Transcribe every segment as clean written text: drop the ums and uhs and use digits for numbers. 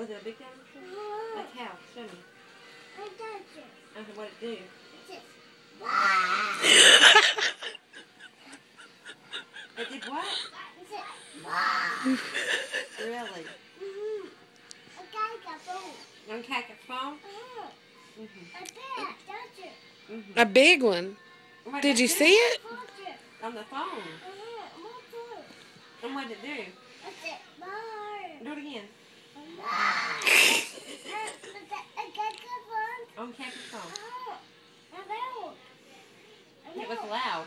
Was it a big dinosaur? Like how? Show me. I touched it. Okay, what did it do? It did what? Really? On Cactus phone? A big one. What Did did you it see do? it? On the phone. And what did it do? Do it again. On Cactus phone. It was loud.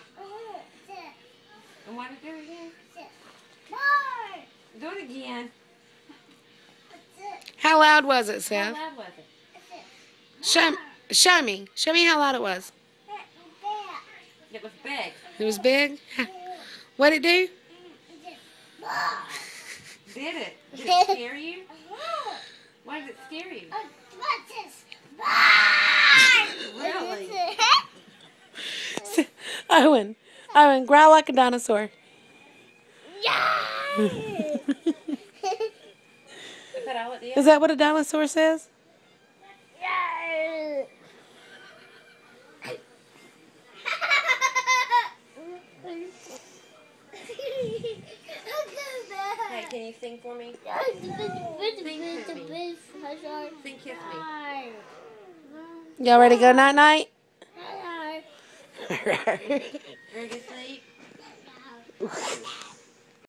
And what did it do again? Do it again. How loud was it, How Seth? loud was it? Show me. Show me how loud it was. It was big. It was big? What did it do? Did it? Did it scare you? Why did it scare you? Really? Owen, growl like a dinosaur. Is that all it did? Is that what a dinosaur says? Hey, can you sing for me? Sing Kiss Me. Y'all ready to go night-night? Ready to sleep?